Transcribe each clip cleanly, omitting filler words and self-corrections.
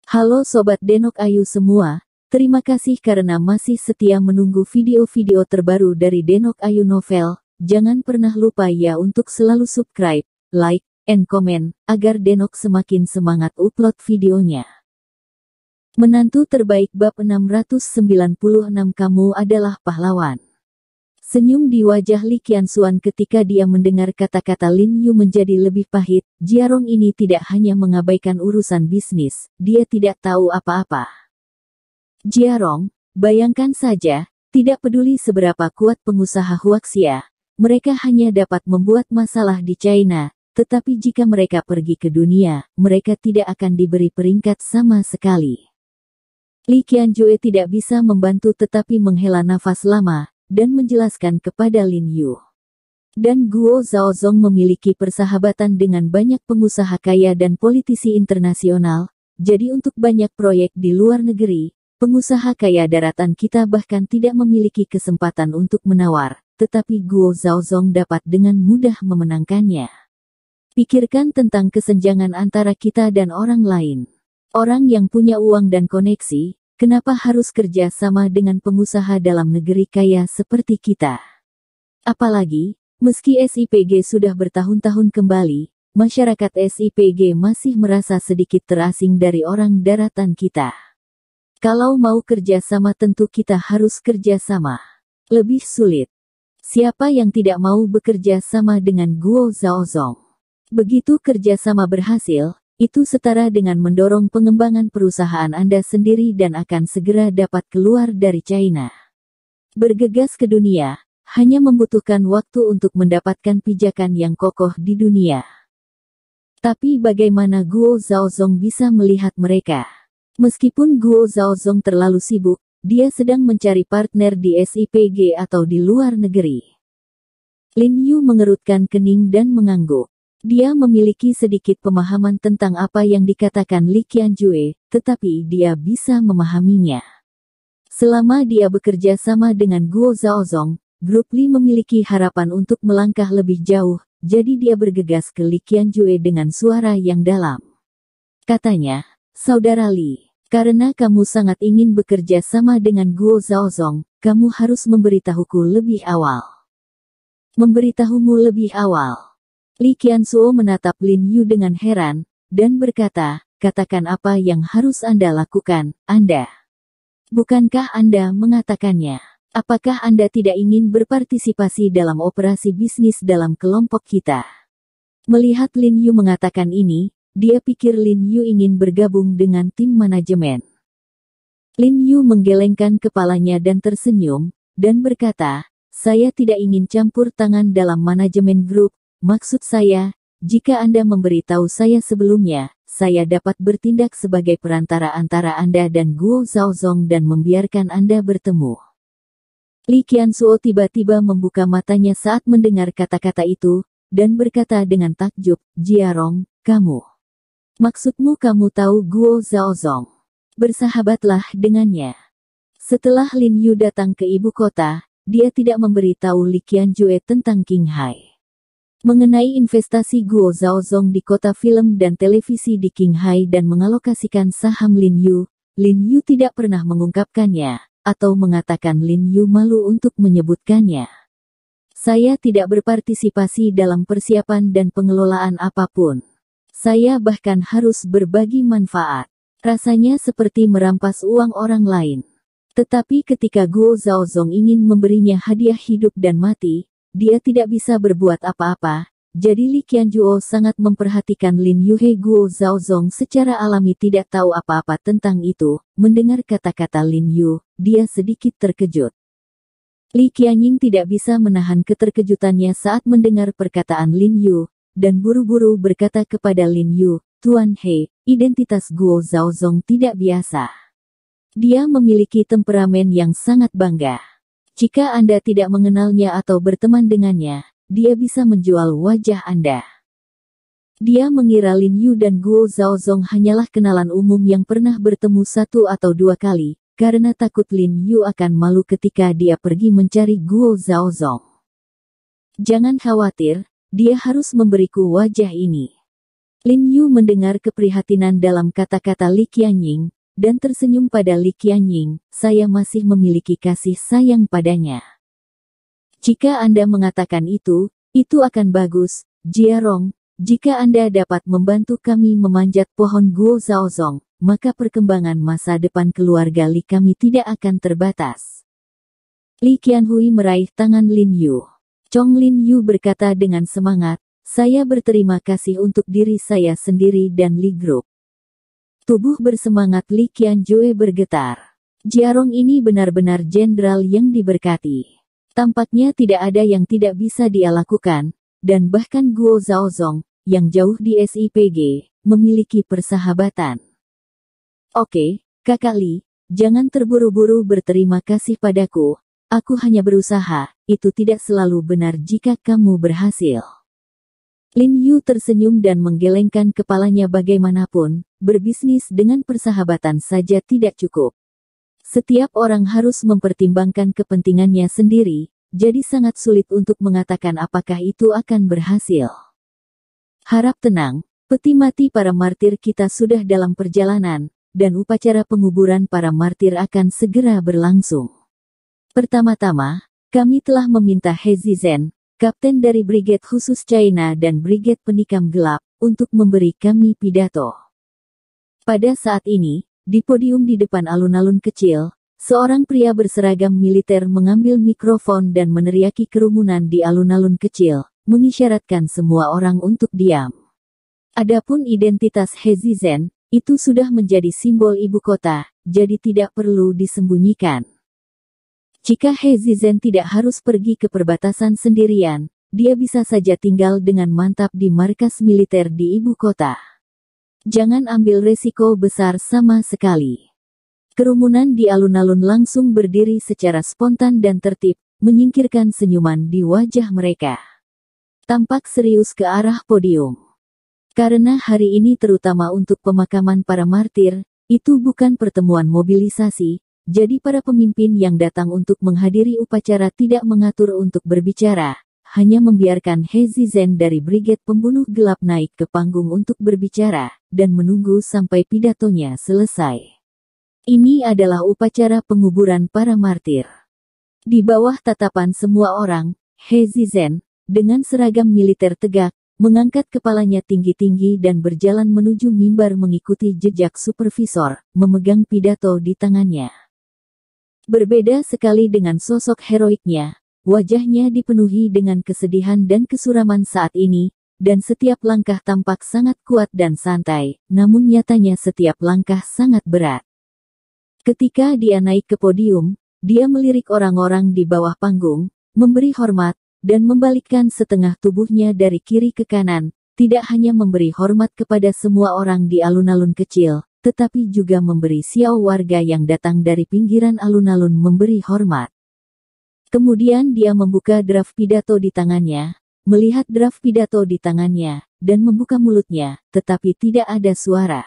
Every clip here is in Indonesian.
Halo Sobat Denok Ayu semua, terima kasih karena masih setia menunggu video-video terbaru dari Denok Ayu Novel. Jangan pernah lupa ya untuk selalu subscribe, like, and comment, agar Denok semakin semangat upload videonya. Menantu terbaik bab 696 kamu adalah pahlawan. Senyum di wajah Li Qianxuan ketika dia mendengar kata-kata Lin Yu menjadi lebih pahit. Jiarong ini tidak hanya mengabaikan urusan bisnis, dia tidak tahu apa-apa. Jiarong, bayangkan saja, tidak peduli seberapa kuat pengusaha Huaxia, mereka hanya dapat membuat masalah di China, tetapi jika mereka pergi ke dunia, mereka tidak akan diberi peringkat sama sekali. Li Qianjue tidak bisa membantu tetapi menghela nafas lama, dan menjelaskan kepada Lin Yu. Dan Guo Zhaozong memiliki persahabatan dengan banyak pengusaha kaya dan politisi internasional, jadi untuk banyak proyek di luar negeri, pengusaha kaya daratan kita bahkan tidak memiliki kesempatan untuk menawar, tetapi Guo Zhaozong dapat dengan mudah memenangkannya. Pikirkan tentang kesenjangan antara kita dan orang lain. Orang yang punya uang dan koneksi, kenapa harus kerja sama dengan pengusaha dalam negeri kaya seperti kita? Apalagi, meski SIPG sudah bertahun-tahun kembali, masyarakat SIPG masih merasa sedikit terasing dari orang daratan kita. Kalau mau kerja sama tentu kita harus kerja sama. Lebih sulit. Siapa yang tidak mau bekerja sama dengan Guo Zhaozong? Begitu kerja sama berhasil, itu setara dengan mendorong pengembangan perusahaan Anda sendiri dan akan segera dapat keluar dari China. Bergegas ke dunia, hanya membutuhkan waktu untuk mendapatkan pijakan yang kokoh di dunia. Tapi bagaimana Guo Zhaozong bisa melihat mereka? Meskipun Guo Zhaozong terlalu sibuk, dia sedang mencari partner di SIPG atau di luar negeri. Lin Yu mengerutkan kening dan mengangguk. Dia memiliki sedikit pemahaman tentang apa yang dikatakan Li Qianjue, tetapi dia bisa memahaminya. Selama dia bekerja sama dengan Guo Zhaozong, grup Li memiliki harapan untuk melangkah lebih jauh, jadi dia bergegas ke Li Qianjue dengan suara yang dalam. Katanya, Saudara Li, karena kamu sangat ingin bekerja sama dengan Guo Zhaozong, kamu harus memberitahuku lebih awal. Memberitahumu lebih awal. Li Qianxuo menatap Lin Yu dengan heran, dan berkata, katakan apa yang harus Anda lakukan, Anda. Bukankah Anda mengatakannya? Apakah Anda tidak ingin berpartisipasi dalam operasi bisnis dalam kelompok kita? Melihat Lin Yu mengatakan ini, dia pikir Lin Yu ingin bergabung dengan tim manajemen. Lin Yu menggelengkan kepalanya dan tersenyum, dan berkata, saya tidak ingin campur tangan dalam manajemen grup. Maksud saya, jika Anda memberitahu saya sebelumnya, saya dapat bertindak sebagai perantara antara Anda dan Guo Zhaozong dan membiarkan Anda bertemu. Li Qianxuo tiba-tiba membuka matanya saat mendengar kata-kata itu, dan berkata dengan takjub, Jiarong, kamu. Maksudmu kamu tahu Guo Zhaozong? Bersahabatlah dengannya. Setelah Lin Yu datang ke ibu kota, dia tidak memberitahu Li Qianjue tentang Qinghai. Mengenai investasi Guo Zhaozong di kota film dan televisi di Qinghai dan mengalokasikan saham Lin Yu tidak pernah mengungkapkannya, atau mengatakan Lin Yu malu untuk menyebutkannya. Saya tidak berpartisipasi dalam persiapan dan pengelolaan apapun. Saya bahkan harus berbagi manfaat. Rasanya seperti merampas uang orang lain. Tetapi ketika Guo Zhaozong ingin memberinya hadiah hidup dan mati, dia tidak bisa berbuat apa-apa, jadi Li Qianjue sangat memperhatikan Lin Yu. Guo Zhaozong secara alami tidak tahu apa-apa tentang itu. Mendengar kata-kata Lin Yu, dia sedikit terkejut. Li Qianying tidak bisa menahan keterkejutannya saat mendengar perkataan Lin Yu, dan buru-buru berkata kepada Lin Yu, Tuan He, identitas Guo Zhaozong tidak biasa. Dia memiliki temperamen yang sangat bangga. Jika Anda tidak mengenalnya atau berteman dengannya, dia bisa menjual wajah Anda. Dia mengira Lin Yu dan Guo Zhaozong hanyalah kenalan umum yang pernah bertemu 1 atau 2 kali, karena takut Lin Yu akan malu ketika dia pergi mencari Guo Zhaozong. Jangan khawatir, dia harus memberiku wajah ini. Lin Yu mendengar keprihatinan dalam kata-kata Li Qianying, dan tersenyum pada Li Qianying, saya masih memiliki kasih sayang padanya. Jika Anda mengatakan itu akan bagus, Jiarong. Jika Anda dapat membantu kami memanjat pohon Guo Zaozong, maka perkembangan masa depan keluarga Li kami tidak akan terbatas. Li Qianhui meraih tangan Lin Yu. Chong Lin Yu berkata dengan semangat, saya berterima kasih untuk diri saya sendiri dan Li Group. Tubuh bersemangat Li Qianjue bergetar. Jiarong ini benar-benar jenderal yang diberkati. Tampaknya tidak ada yang tidak bisa dia lakukan, dan bahkan Guo Zaozong, yang jauh di SIPG, memiliki persahabatan. Oke, Kakak Li, jangan terburu-buru berterima kasih padaku, aku hanya berusaha, itu tidak selalu benar jika kamu berhasil. Lin Yu tersenyum dan menggelengkan kepalanya bagaimanapun, berbisnis dengan persahabatan saja tidak cukup. Setiap orang harus mempertimbangkan kepentingannya sendiri, jadi sangat sulit untuk mengatakan apakah itu akan berhasil. Harap tenang, peti mati para martir kita sudah dalam perjalanan, dan upacara penguburan para martir akan segera berlangsung. Pertama-tama, kami telah meminta He Zizhen, kapten dari Brigade Khusus China dan Brigade Penikam Gelap, untuk memberi kami pidato. Pada saat ini, di podium di depan alun-alun kecil, seorang pria berseragam militer mengambil mikrofon dan meneriaki kerumunan di alun-alun kecil, mengisyaratkan semua orang untuk diam. Adapun identitas He Zizhen, itu sudah menjadi simbol ibu kota, jadi tidak perlu disembunyikan. Jika He Zizhen tidak harus pergi ke perbatasan sendirian, dia bisa saja tinggal dengan mantap di markas militer di ibu kota. Jangan ambil resiko besar sama sekali. Kerumunan di alun-alun langsung berdiri secara spontan dan tertib, menyingkirkan senyuman di wajah mereka. Tampak serius ke arah podium. Karena hari ini terutama untuk pemakaman para martir, itu bukan pertemuan mobilisasi, jadi para pemimpin yang datang untuk menghadiri upacara tidak mengatur untuk berbicara, hanya membiarkan He Zizhen dari Brigade Pembunuh Gelap naik ke panggung untuk berbicara, dan menunggu sampai pidatonya selesai. Ini adalah upacara penguburan para martir. Di bawah tatapan semua orang, He Zizhen, dengan seragam militer tegak, mengangkat kepalanya tinggi-tinggi dan berjalan menuju mimbar mengikuti jejak supervisor, memegang pidato di tangannya. Berbeda sekali dengan sosok heroiknya, wajahnya dipenuhi dengan kesedihan dan kesuraman saat ini, dan setiap langkah tampak sangat kuat dan santai, namun nyatanya setiap langkah sangat berat. Ketika dia naik ke podium, dia melirik orang-orang di bawah panggung, memberi hormat, dan membalikkan setengah tubuhnya dari kiri ke kanan, tidak hanya memberi hormat kepada semua orang di alun-alun kecil, tetapi juga memberi siau warga yang datang dari pinggiran alun-alun memberi hormat. Kemudian dia membuka draft pidato di tangannya, melihat draft pidato di tangannya, dan membuka mulutnya, tetapi tidak ada suara.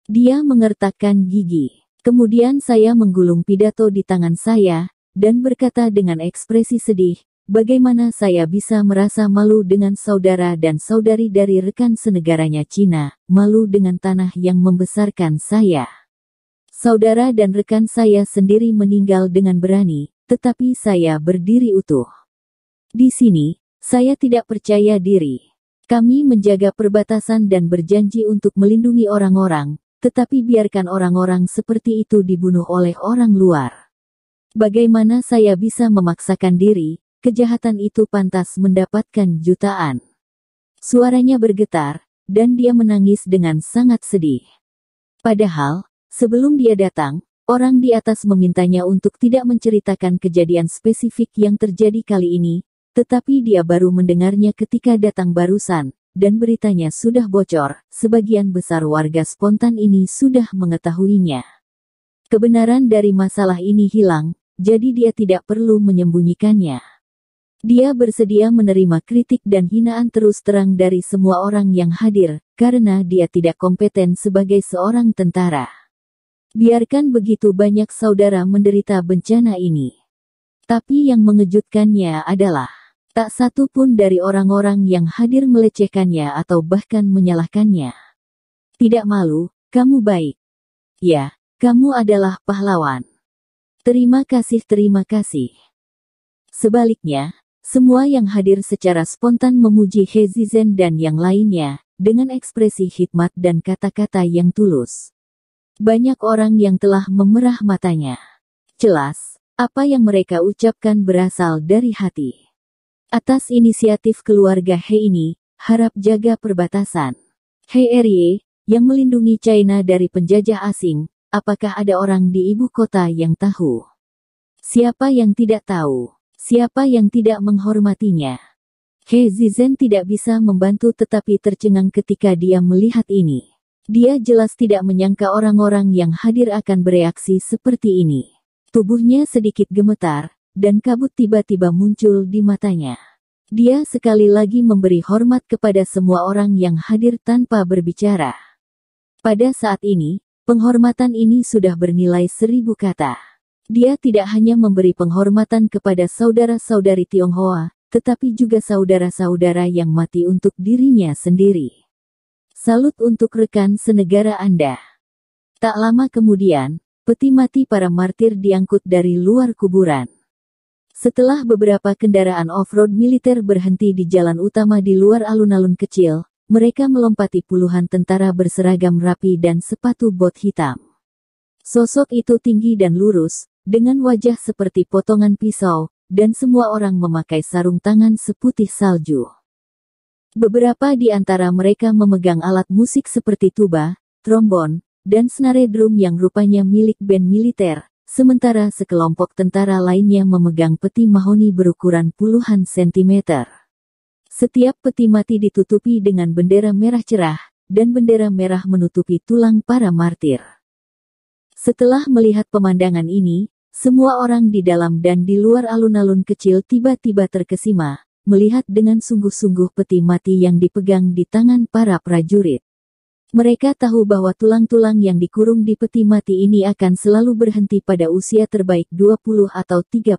Dia mengertakkan gigi. Kemudian saya menggulung pidato di tangan saya, dan berkata dengan ekspresi sedih, bagaimana saya bisa merasa malu dengan saudara dan saudari dari rekan senegaranya Cina, malu dengan tanah yang membesarkan saya. Saudara dan rekan saya sendiri meninggal dengan berani, tetapi saya berdiri utuh. Di sini, saya tidak percaya diri. Kami menjaga perbatasan dan berjanji untuk melindungi orang-orang, tetapi biarkan orang-orang seperti itu dibunuh oleh orang luar. Bagaimana saya bisa memaksakan diri? Kejahatan itu pantas mendapatkan jutaan. Suaranya bergetar, dan dia menangis dengan sangat sedih. Padahal, sebelum dia datang, orang di atas memintanya untuk tidak menceritakan kejadian spesifik yang terjadi kali ini, tetapi dia baru mendengarnya ketika datang barusan, dan beritanya sudah bocor, sebagian besar warga spontan ini sudah mengetahuinya. Kebenaran dari masalah ini hilang, jadi dia tidak perlu menyembunyikannya. Dia bersedia menerima kritik dan hinaan terus terang dari semua orang yang hadir, karena dia tidak kompeten sebagai seorang tentara. Biarkan begitu banyak saudara menderita bencana ini. Tapi yang mengejutkannya adalah, Tak satu pun dari orang-orang yang hadir melecehkannya atau bahkan menyalahkannya. Tidak malu, kamu baik. Ya, kamu adalah pahlawan. Terima kasih, terima kasih. Sebaliknya, semua yang hadir secara spontan memuji He Zizhen dan yang lainnya, dengan ekspresi hikmat dan kata-kata yang tulus. Banyak orang yang telah memerah matanya. Jelas, apa yang mereka ucapkan berasal dari hati. Atas inisiatif keluarga He ini, harap jaga perbatasan. He Erie, yang melindungi China dari penjajah asing, apakah ada orang di ibu kota yang tahu? Siapa yang tidak tahu? Siapa yang tidak menghormatinya? He Zizhen tidak bisa membantu tetapi tercengang ketika dia melihat ini. Dia jelas tidak menyangka orang-orang yang hadir akan bereaksi seperti ini. Tubuhnya sedikit gemetar, dan kabut tiba-tiba muncul di matanya. Dia sekali lagi memberi hormat kepada semua orang yang hadir tanpa berbicara. Pada saat ini, penghormatan ini sudah bernilai 1000 kata. Dia tidak hanya memberi penghormatan kepada saudara-saudari Tionghoa, tetapi juga saudara-saudara yang mati untuk dirinya sendiri. Salut untuk rekan senegara Anda. Tak lama kemudian, peti mati para martir diangkut dari luar kuburan. Setelah beberapa kendaraan off-road militer berhenti di jalan utama di luar alun-alun kecil, mereka melompati puluhan tentara berseragam rapi dan sepatu bot hitam. Sosok itu tinggi dan lurus, dengan wajah seperti potongan pisau, dan semua orang memakai sarung tangan seputih salju. Beberapa di antara mereka memegang alat musik seperti tuba, trombon, dan snare drum yang rupanya milik band militer. Sementara sekelompok tentara lainnya memegang peti mahoni berukuran puluhan sentimeter. Setiap peti mati ditutupi dengan bendera merah cerah, dan bendera merah menutupi tulang para martir. Setelah melihat pemandangan ini, semua orang di dalam dan di luar alun-alun kecil tiba-tiba terkesima, melihat dengan sungguh-sungguh peti mati yang dipegang di tangan para prajurit. Mereka tahu bahwa tulang-tulang yang dikurung di peti mati ini akan selalu berhenti pada usia terbaik 20 atau 30.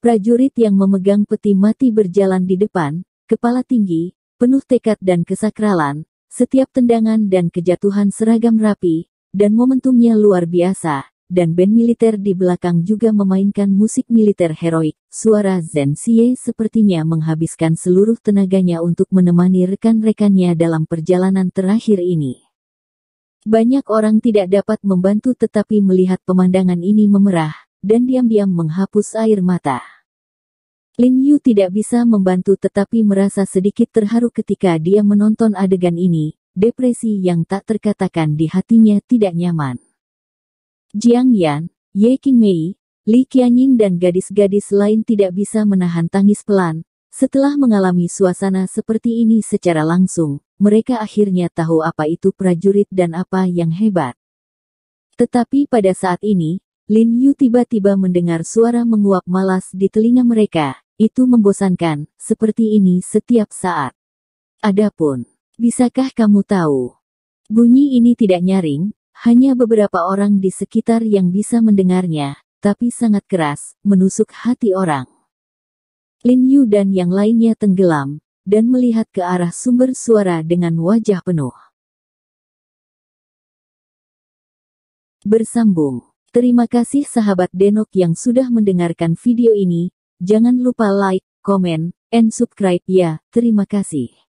Prajurit yang memegang peti mati berjalan di depan, kepala tinggi, penuh tekad dan kesakralan, setiap tendangan dan kejatuhan seragam rapi, dan momentumnya luar biasa, dan band militer di belakang juga memainkan musik militer heroik. Suara Zhen Xie sepertinya menghabiskan seluruh tenaganya untuk menemani rekan-rekannya dalam perjalanan terakhir ini. Banyak orang tidak dapat membantu tetapi melihat pemandangan ini memerah, dan diam-diam menghapus air mata. Lin Yu tidak bisa membantu tetapi merasa sedikit terharu ketika dia menonton adegan ini, depresi yang tak terkatakan di hatinya tidak nyaman. Jiang Yan, Ye Qingmei, Li Qianying dan gadis-gadis lain tidak bisa menahan tangis pelan. Setelah mengalami suasana seperti ini secara langsung, mereka akhirnya tahu apa itu prajurit dan apa yang hebat. Tetapi pada saat ini, Lin Yu tiba-tiba mendengar suara menguap malas di telinga mereka. Itu membosankan, seperti ini setiap saat. Adapun, bisakah kamu tahu? Bunyi ini tidak nyaring. Hanya beberapa orang di sekitar yang bisa mendengarnya, tapi sangat keras, menusuk hati orang. Lin Yu dan yang lainnya tenggelam, dan melihat ke arah sumber suara dengan wajah penuh. Bersambung. Terima kasih sahabat Denok yang sudah mendengarkan video ini. Jangan lupa like, komen, and subscribe ya. Terima kasih.